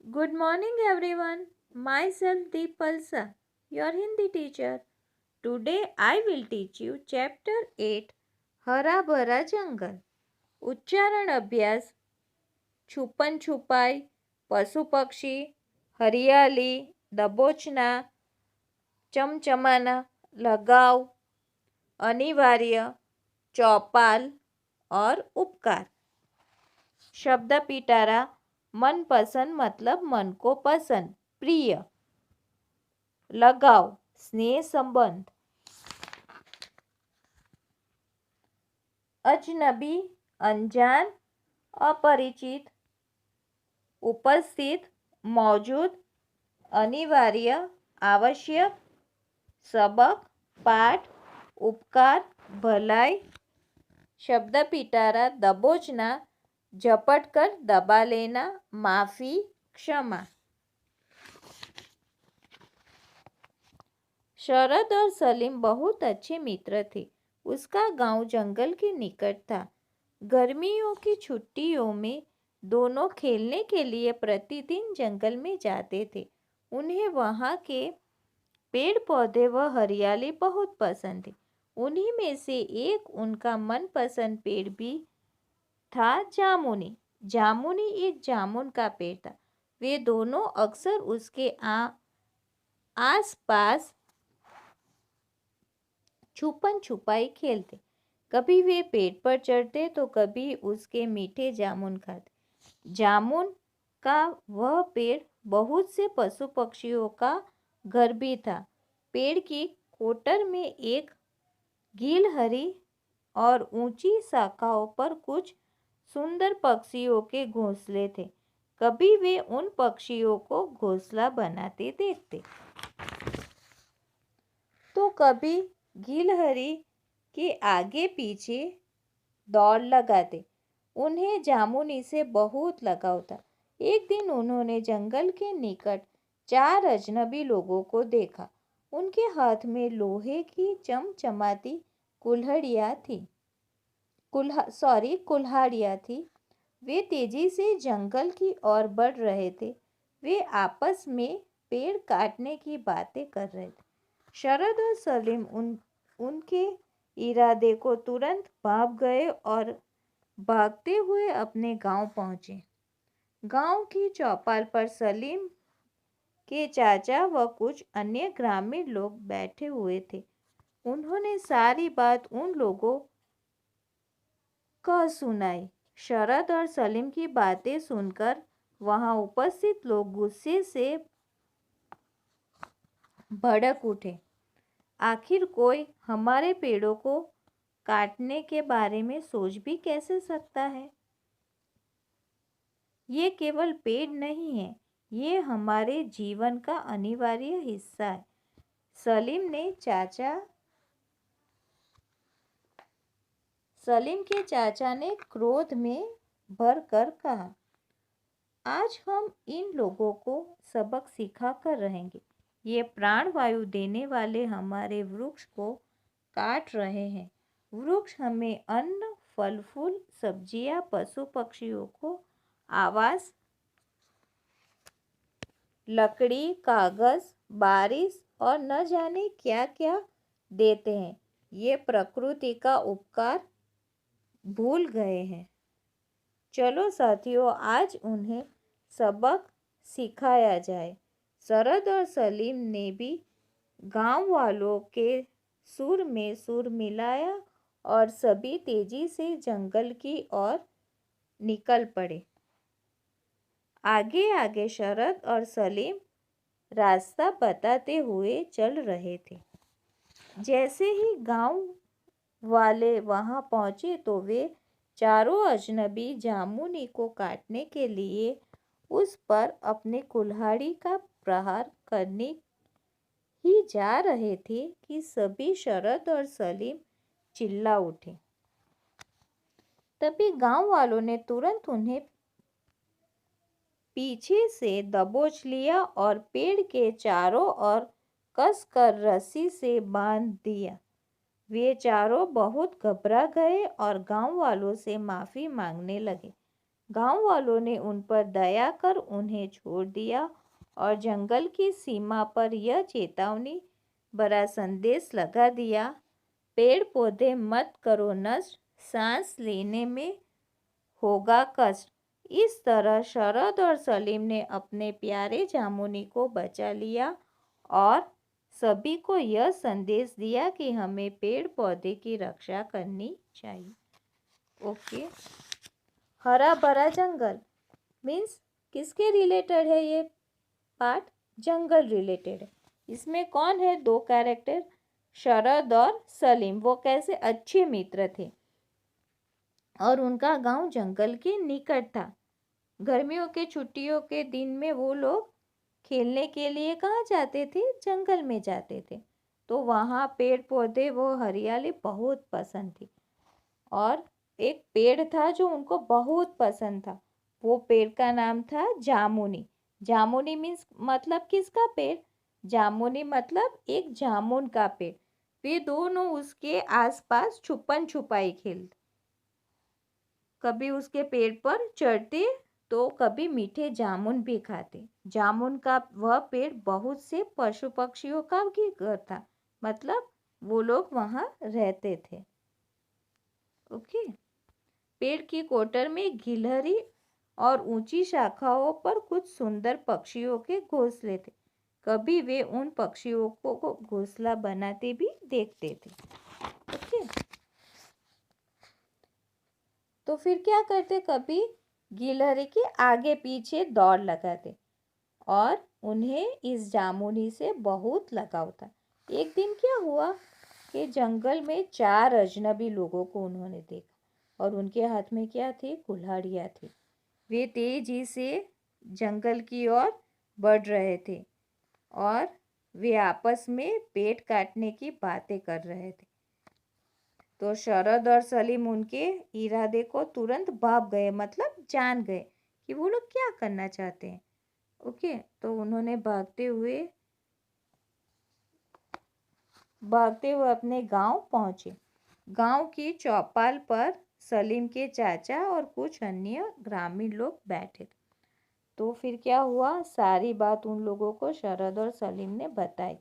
Good morning, everyone. Myself Deepalsa, your Hindi teacher. Today I will teach you Chapter 8 हरा भरा जंगल. उच्चारण अभ्यास. छुपन छुपाई, पशु पक्षी, हरियाली, दबोचना, चमचमाना, लगाव, अनिवार्य, चौपाल और उपकार. शब्द पिटारा. मनपसंद मतलब मन को पसंद, प्रिय. लगाव, स्नेह संबंध. अजनबी, अनजान, अपरिचित. उपस्थित, मौजूद, अनिवार्य, आवश्यक. सबक, पाठ, उपकार, भलाई. शब्द पिटारा. दबोचना, झपट कर दबा लेना, माफी, क्षमा. शरद और सलीम बहुत अच्छे मित्र थे. उसका गांव जंगल के निकट था. गर्मियों की छुट्टियों में दोनों खेलने के लिए प्रतिदिन जंगल में जाते थे. उन्हें वहाँ के पेड़ पौधे व हरियाली बहुत पसंद थी. उन्हीं में से एक उनका मनपसंद पेड़ भी था जामुनी. जामुनी एक जामुन का पेड़ था. वे दोनों अक्सर उसके आस पास छुपन छुपाई खेलते. कभी वे पेड़ पर चढ़ते तो कभी उसके मीठे जामुन खाते. जामुन का वह पेड़ बहुत से पशु पक्षियों का घर भी था. पेड़ की कोटर में एक गिलहरी और ऊंची शाखाओं पर कुछ सुंदर पक्षियों के घोंसले थे. कभी वे उन पक्षियों को घोंसला बनाते देखते तो कभी गिलहरी के आगे पीछे दौड़ लगाते. उन्हें जामुनी से बहुत लगाव था. एक दिन उन्होंने जंगल के निकट 4 अजनबी लोगों को देखा. उनके हाथ में लोहे की चमचमाती कुल्हाड़ियाँ थी. वे तेजी से जंगल की ओर बढ़ रहे थे. वे आपस में पेड़ काटने की बातें कर रहे थे. शरद और सलीम उनके इरादे को तुरंत भाप गए और भागते हुए अपने गांव पहुंचे. गांव की चौपाल पर सलीम के चाचा व कुछ अन्य ग्रामीण लोग बैठे हुए थे. उन्होंने सारी बात उन लोगों को सुनाई. शरद और सलीम की बातें सुनकर वहां उपस्थित लोग गुस्से से भड़क उठे. आखिर कोई हमारे पेड़ों को काटने के बारे में सोच भी कैसे सकता है. ये केवल पेड़ नहीं है, ये हमारे जीवन का अनिवार्य हिस्सा है. सलीम के चाचा ने क्रोध में भरकर कहा, आज हम इन लोगों को सबक सिखा कर रहेंगे. ये प्राणवायु देने वाले हमारे वृक्ष को काट रहे हैं. वृक्ष हमें अन्न, फल फूल, सब्जियां, पशु पक्षियों को आवास, लकड़ी, कागज, बारिश और न जाने क्या क्या देते हैं. ये प्रकृति का उपकार भूल गए हैं. चलो साथियों, आज उन्हें सबक सिखाया जाए. शरद और सलीम ने भी गांव वालों के सुर में सुर मिलाया और सभी तेजी से जंगल की ओर निकल पड़े. आगे आगे शरद और सलीम रास्ता बताते हुए चल रहे थे. जैसे ही गांव वाले वहां पहुंचे तो वे चारों अजनबी जामुनी को काटने के लिए उस पर अपने कुल्हाड़ी का प्रहार करने ही जा रहे थे कि सभी शरद और सलीम चिल्ला उठे. तभी गांव वालों ने तुरंत उन्हें पीछे से दबोच लिया और पेड़ के चारों ओर कसकर रस्सी से बांध दिया. वे चारों बहुत घबरा गए और गांव वालों से माफी मांगने लगे. गांव वालों ने उन पर दया कर उन्हें छोड़ दिया और जंगल की सीमा पर यह चेतावनी भरा संदेश लगा दिया, पेड़ पौधे मत करो नष्ट, सांस लेने में होगा कष्ट। इस तरह शरद और सलीम ने अपने प्यारे जामुनी को बचा लिया और सभी को यह संदेश दिया कि हमें पेड़ पौधे की रक्षा करनी चाहिए। ओके, हरा भरा जंगल मीन्स किसके रिलेटेड है ये पार्ट? जंगल रिलेटेड है। इसमें कौन है? दो कैरेक्टर, शरद और सलीम। वो कैसे अच्छे मित्र थे और उनका गांव जंगल के निकट था। गर्मियों के छुट्टियों के दिन में वो लोग खेलने के लिए कहाँ जाते थे? जंगल में जाते थे। तो वहाँ पेड़ पौधे वो हरियाली बहुत पसंद थी और एक पेड़ था जो उनको बहुत पसंद था। वो पेड़ का नाम था जामुनी। जामुनी मीन्स मतलब किसका पेड़? जामुनी मतलब एक जामुन का पेड़। वे दोनों उसके आसपास छुपन छुपाई खेलते, कभी उसके पेड़ पर चढ़ते तो कभी मीठे जामुन भी खाते। जामुन का वह पेड़ बहुत से पशु पक्षियों का भी घर था, मतलब वो लोग वहाँ रहते थे। ओके, पेड़ की कोटर में गिलहरी और ऊंची शाखाओं पर कुछ सुंदर पक्षियों के घोंसले थे। कभी वे उन पक्षियों को घोंसला बनाते भी देखते थे। ओके, तो फिर क्या करते? कभी गिलहरी के आगे पीछे दौड़ लगाते और उन्हें इस जामुनी से बहुत लगाव था। एक दिन क्या हुआ कि जंगल में 4 अजनबी लोगों को उन्होंने देखा और उनके हाथ में क्या थी? कुल्हाड़ियाँ थी। वे तेजी से जंगल की ओर बढ़ रहे थे और वे आपस में पेड़ काटने की बातें कर रहे थे। तो शरद और सलीम उनके इरादे को तुरंत भाप गए, मतलब जान गए कि वो लोग क्या करना चाहते हैं। ओके, तो उन्होंने भागते हुए अपने गांव पहुंचे। गांव की चौपाल पर सलीम के चाचा और कुछ अन्य ग्रामीण लोग बैठे थे। तो फिर क्या हुआ? सारी बात उन लोगों को शरद और सलीम ने बताई।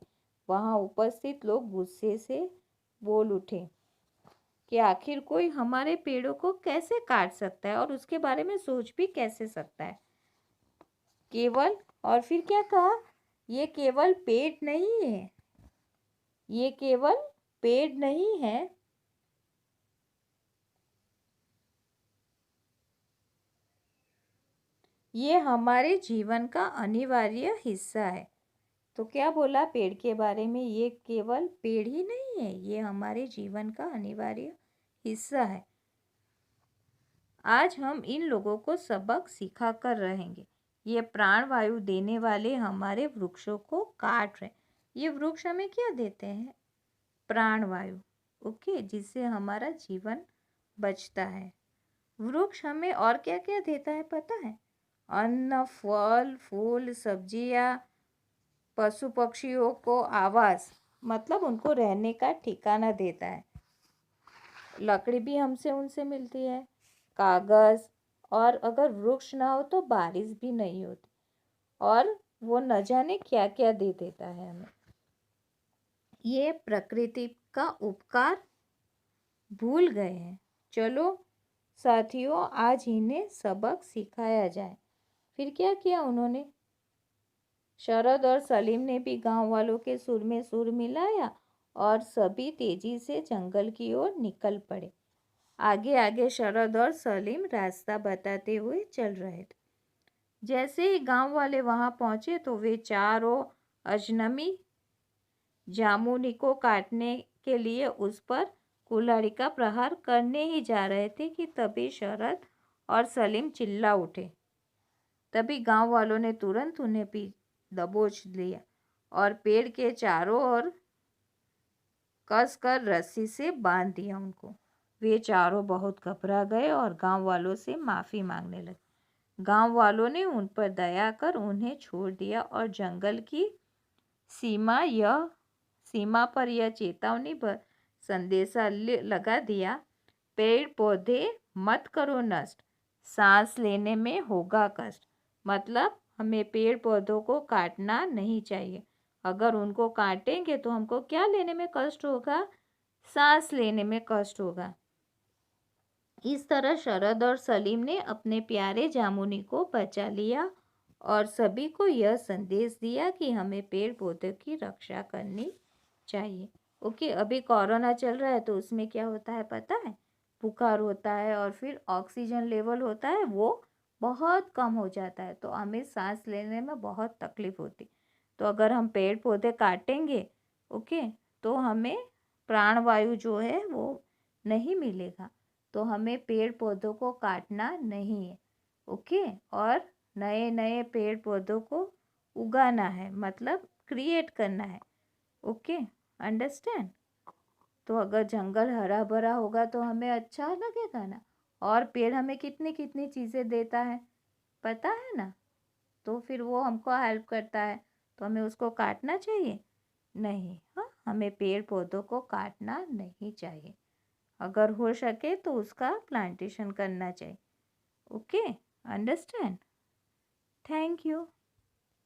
वहां उपस्थित लोग गुस्से से बोल उठे कि आखिर कोई हमारे पेड़ों को कैसे काट सकता है और उसके बारे में सोच भी कैसे सकता है। केवल, और फिर क्या कहा? ये केवल पेड़ नहीं है, ये केवल पेड़ नहीं है, ये हमारे जीवन का अनिवार्य हिस्सा है। तो क्या बोला पेड़ के बारे में? ये केवल पेड़ ही नहीं है, ये हमारे जीवन का अनिवार्य हिस्सा है। आज हम इन लोगों को सबक सिखा कर रहेंगे। ये प्राण वायु देने वाले हमारे वृक्षों को काट रहे। ये वृक्ष हमें क्या देते हैं? प्राण वायु। ओके, जिससे हमारा जीवन बचता है। वृक्ष हमें और क्या क्या देता है पता है? अन्न, फल, फूल, सब्जियां, पशु पक्षियों को आवास, मतलब उनको रहने का ठिकाना देता है। लकड़ी भी हमसे उनसे मिलती है, कागज, और अगर वृक्ष ना हो तो बारिश भी नहीं होती और वो न जाने क्या क्या दे देता है हमें। ये प्रकृति का उपकार भूल गए हैं। चलो साथियों, आज इन्हें सबक सिखाया जाए। फिर क्या किया उन्होंने? शरद और सलीम ने भी गांव वालों के सुर में सुर मिलाया और सभी तेजी से जंगल की ओर निकल पड़े। आगे आगे शरद और सलीम रास्ता बताते हुए चल रहे थे। जैसे ही गांव वाले वहां पहुंचे तो वे चारों अजनबी जामुनी को काटने के लिए उस पर कुल्हाड़ी का प्रहार करने ही जा रहे थे कि तभी शरद और सलीम चिल्ला उठे। तभी गांव वालों ने तुरंत उन्हें भी दबोच लिया और पेड़ के चारों ओर कसकर रस्सी से बांध दिया उनको। वे चारों बहुत घबरा गए और गांव वालों से माफ़ी मांगने लगे। गांव वालों ने उन पर दया कर उन्हें छोड़ दिया और जंगल की सीमा पर यह चेतावनी संदेशा लगा दिया, पेड़ पौधे मत करो नष्ट, सांस लेने में होगा कष्ट। मतलब हमें पेड़ पौधों को काटना नहीं चाहिए। अगर उनको काटेंगे तो हमको क्या लेने में कष्ट होगा? सांस लेने में कष्ट होगा। इस तरह शरद और सलीम ने अपने प्यारे जामुनी को बचा लिया और सभी को यह संदेश दिया कि हमें पेड़ पौधों की रक्षा करनी चाहिए। ओके, अभी कोरोना चल रहा है तो उसमें क्या होता है पता है? बुखार होता है और फिर ऑक्सीजन लेवल होता है वो बहुत कम हो जाता है, तो हमें सांस लेने में बहुत तकलीफ होती। तो अगर हम पेड़ पौधे काटेंगे, ओके, तो हमें प्राणवायु जो है वो नहीं मिलेगा। तो हमें पेड़ पौधों को काटना नहीं है, ओके। और नए नए पेड़ पौधों को उगाना है, मतलब क्रिएट करना है, ओके। अंडरस्टैंड? तो अगर जंगल हरा भरा होगा तो हमें अच्छा लगेगा ना। और पेड़ हमें कितनी कितनी चीज़ें देता है, पता है ना। तो फिर वो हमको हेल्प करता है, तो हमें उसको काटना चाहिए नहीं। हाँ, हमें पेड़ पौधों को काटना नहीं चाहिए। अगर हो सके तो उसका प्लांटेशन करना चाहिए, ओके। अंडरस्टैंड? Thank you.